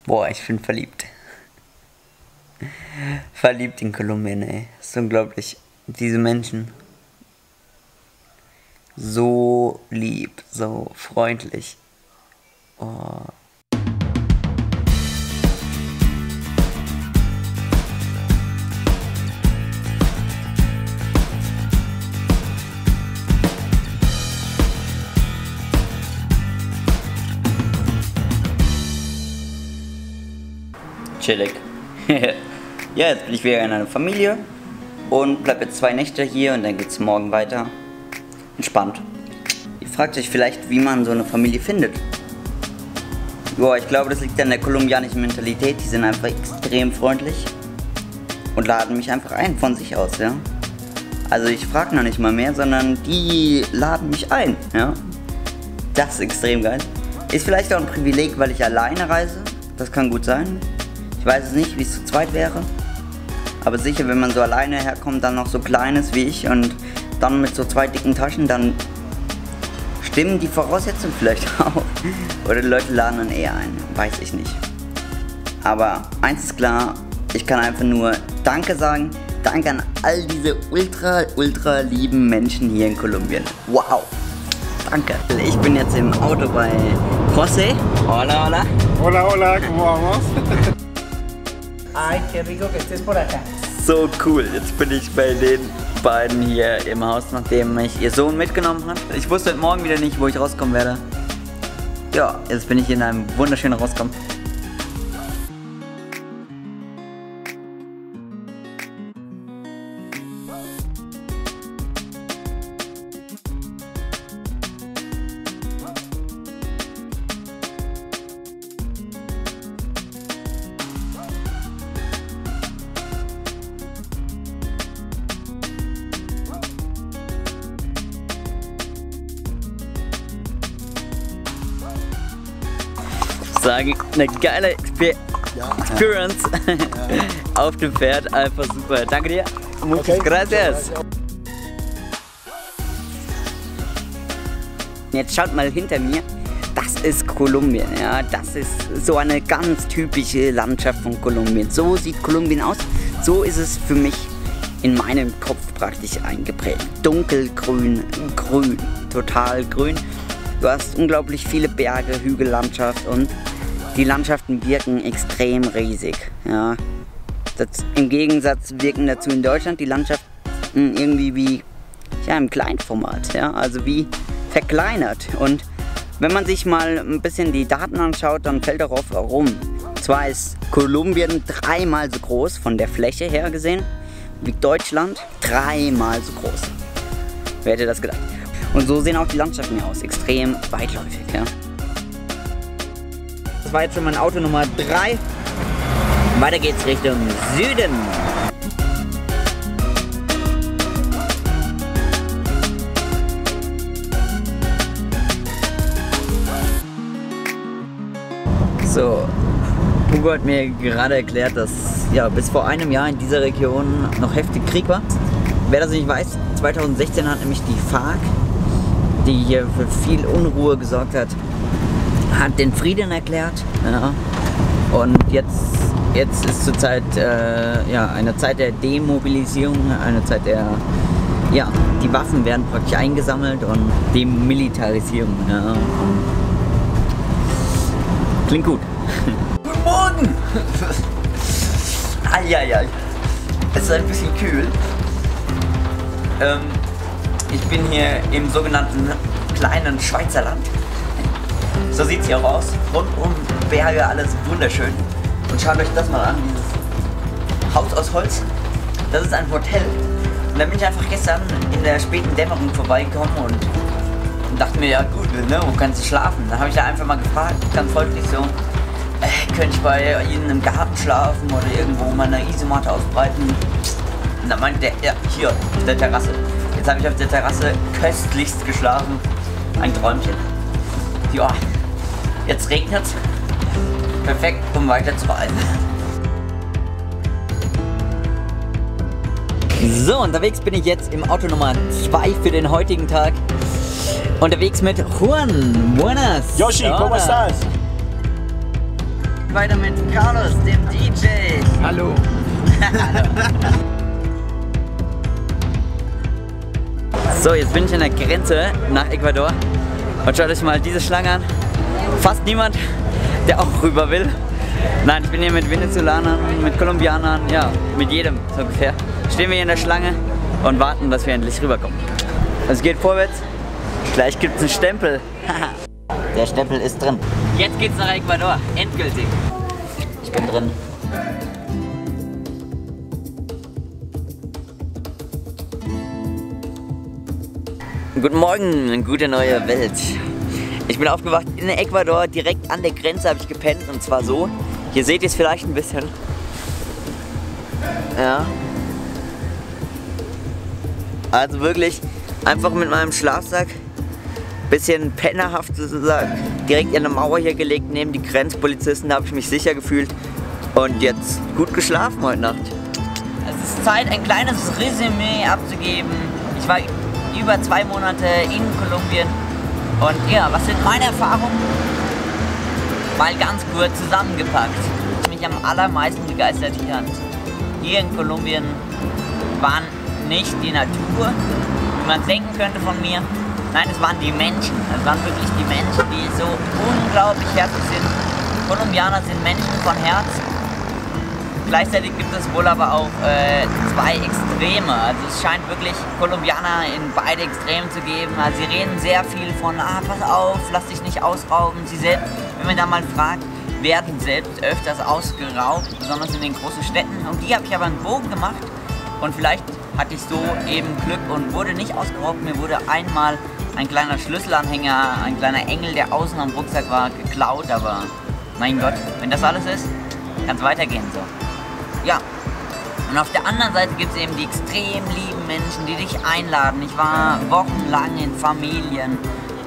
Boah, ich bin verliebt. Verliebt in Kolumbien, ey. Das ist unglaublich. Diese Menschen. So lieb, so freundlich. Oh. Chillig. Ja, jetzt bin ich wieder in einer Familie und bleib jetzt 2 Nächte hier und dann geht's morgen weiter. Entspannt. Ihr fragt euch vielleicht, wie man so eine Familie findet. Boah, ich glaube, das liegt an der kolumbianischen Mentalität. Die sind einfach extrem freundlich und laden mich einfach ein von sich aus, ja. Also ich frage noch nicht mal mehr, sondern die laden mich ein, ja. Das ist extrem geil. Ist vielleicht auch ein Privileg, weil ich alleine reise. Das kann gut sein. Ich weiß es nicht, wie es zu zweit wäre. Aber sicher, wenn man so alleine herkommt, dann noch so klein ist wie ich und dann mit so 2 dicken Taschen, dann stimmen die Voraussetzungen vielleicht auch. Oder die Leute laden dann eher ein. Weiß ich nicht. Aber eins ist klar, ich kann einfach nur Danke sagen. Danke an all diese ultra lieben Menschen hier in Kolumbien. Wow. Danke. Ich bin jetzt im Auto bei José. Hola, hola. Hola, hola, ¿cómo vamos? Ay, qué rico que estés por acá. So cool, jetzt bin ich bei den beiden hier im Haus, nachdem mich ihr Sohn mitgenommen hat. Ich wusste heute Morgen wieder nicht, wo ich rauskommen werde. Ja, jetzt bin ich in einem wunderschönen Rauskommen. Sagen, eine geile Experience auf dem Pferd, einfach super. Danke dir. Muchas gracias. Jetzt schaut mal hinter mir, das ist Kolumbien, ja, das ist so eine ganz typische Landschaft von Kolumbien. So sieht Kolumbien aus, so ist es für mich in meinem Kopf praktisch eingeprägt. Dunkelgrün, grün, total grün. Du hast unglaublich viele Berge, Hügellandschaft und die Landschaften wirken extrem riesig. Ja. Im Gegensatz wirken dazu in Deutschland die Landschaften irgendwie wie im Kleinformat, ja, also wie verkleinert. Und wenn man sich mal ein bisschen die Daten anschaut, dann fällt darauf warum. Zwar ist Kolumbien 3-mal so groß von der Fläche her gesehen wie Deutschland, 3-mal so groß. Wer hätte das gedacht? Und so sehen auch die Landschaften hier aus, extrem weitläufig. Ja. Das war jetzt schon mein Auto Nummer 3. Weiter geht's Richtung Süden. So, Hugo hat mir gerade erklärt, dass bis vor einem Jahr in dieser Region noch heftig Krieg war. Wer das nicht weiß, 2016 hat nämlich die FARC, die hier für viel Unruhe gesorgt hat, den Frieden erklärt. Ja. Und jetzt ist zurzeit eine Zeit der Demobilisierung, eine Zeit der, die Waffen werden praktisch eingesammelt und Demilitarisierung. Ja. Klingt gut. Guten Morgen! Eieiei. Es ist ein bisschen kühl. Ich bin hier im sogenannten kleinen Schweizerland. So sieht es hier auch aus. Rundum Berge, alles wunderschön. Und schaut euch das mal an, dieses Haus aus Holz. Das ist ein Hotel. Und da bin ich einfach gestern in der späten Dämmerung vorbeigekommen und dachte mir, ja gut, ne, wo kannst du schlafen? Dann habe ich da einfach mal gefragt, ganz freundlich so, könnte ich bei Ihnen im Garten schlafen oder irgendwo meine Isomatte ausbreiten? Und dann meinte der, ja, hier, auf der Terrasse. Jetzt habe ich auf der Terrasse köstlichst geschlafen. Ein Träumchen. Ja, jetzt regnet's. Perfekt, um weiter zu reisen. So, unterwegs bin ich jetzt im Auto Nummer 2 für den heutigen Tag. Unterwegs mit Juan. Buenas. Yoshi, ¿cómo estás? weiter mit Carlos, dem DJ. Hallo. So, jetzt bin ich an der Grenze nach Ecuador und schaut euch mal diese Schlange an. Fast niemand, der auch rüber will. Nein, ich bin hier mit Venezolanern, mit Kolumbianern, ja, mit jedem so ungefähr. Stehen wir hier in der Schlange und warten, dass wir endlich rüberkommen. Es geht vorwärts, gleich gibt es einen Stempel. Der Stempel ist drin. Jetzt geht's nach Ecuador, endgültig. Ich bin drin. Guten Morgen, eine gute neue Welt. Ich bin aufgewacht in Ecuador, direkt an der Grenze habe ich gepennt und zwar so. Hier seht ihr es vielleicht ein bisschen. Ja. Also wirklich einfach mit meinem Schlafsack, bisschen pennerhaft sozusagen, direkt in eine Mauer hier gelegt, neben die Grenzpolizisten, da habe ich mich sicher gefühlt und jetzt gut geschlafen heute Nacht. Es ist Zeit, ein kleines Resümee abzugeben. Ich war über 2 Monate in Kolumbien und ja, was sind meine Erfahrungen? Mal ganz kurz zusammengepackt. Was mich am allermeisten begeistert hier in Kolumbien waren nicht die Natur, wie man denken könnte von mir. Nein, es waren die Menschen. Es waren wirklich die Menschen, die so unglaublich herzlich sind. Kolumbianer sind Menschen von Herz. Gleichzeitig gibt es wohl aber auch 2 Extreme. Also es scheint wirklich Kolumbianer in beide Extreme zu geben. Also sie reden sehr viel von, pass auf, lass dich nicht ausrauben. Sie selbst, wenn man da mal fragt, werden selbst öfters ausgeraubt, besonders in den großen Städten. Und die habe ich aber einen Bogen gemacht und vielleicht hatte ich so eben Glück und wurde nicht ausgeraubt. Mir wurde einmal ein kleiner Schlüsselanhänger, ein kleiner Engel, der außen am Rucksack war, geklaut. Aber mein Gott, wenn das alles ist, kann es weitergehen so. Ja, und auf der anderen Seite gibt es eben die extrem lieben Menschen, die dich einladen. Ich war wochenlang in Familien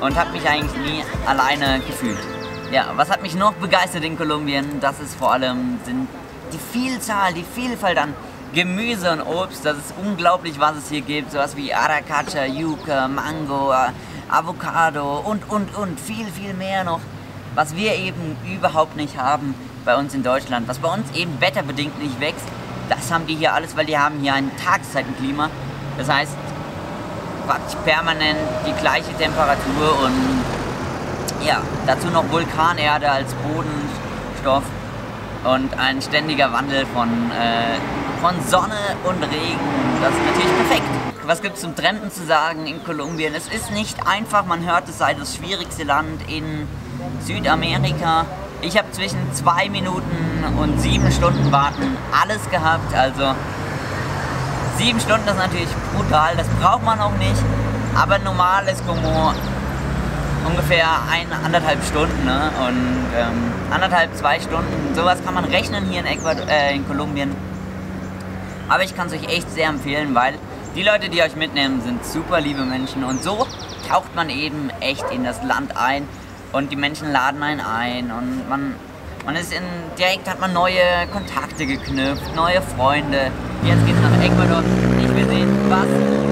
und habe mich eigentlich nie alleine gefühlt. Ja, was hat mich noch begeistert in Kolumbien? Das ist vor allem die Vielzahl, die Vielfalt an Gemüse und Obst. Das ist unglaublich, was es hier gibt. Sowas wie Aracacha, Yuca, Mango, Avocado und viel, viel mehr noch, was wir eben überhaupt nicht haben bei uns in Deutschland. Was bei uns eben wetterbedingt nicht wächst, das haben die hier alles, weil die haben hier ein Tageszeitenklima. Das heißt, praktisch permanent die gleiche Temperatur und ja, dazu noch Vulkanerde als Bodenstoff und ein ständiger Wandel von Sonne und Regen. Das ist natürlich perfekt. Was gibt es zum Trampen zu sagen in Kolumbien? Es ist nicht einfach, man hört, es sei das schwierigste Land in Südamerika. Ich habe zwischen 2 Minuten und 7 Stunden Warten alles gehabt, also 7 Stunden ist natürlich brutal, das braucht man auch nicht, aber normal ist como ungefähr 1,5 Stunden, ne? Und 1,5, 2 Stunden, sowas kann man rechnen hier in Kolumbien. Aber ich kann es euch echt sehr empfehlen, weil die Leute, die euch mitnehmen, sind super liebe Menschen und so taucht man eben echt in das Land ein und die Menschen laden einen ein und man ist direkt hat man neue Kontakte geknüpft, neue Freunde. Jetzt geht es nach Ecuador. Ich will sehen, was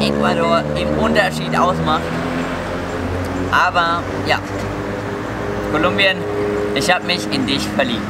Ecuador im Unterschied ausmacht. Aber ja, Kolumbien, ich habe mich in dich verliebt.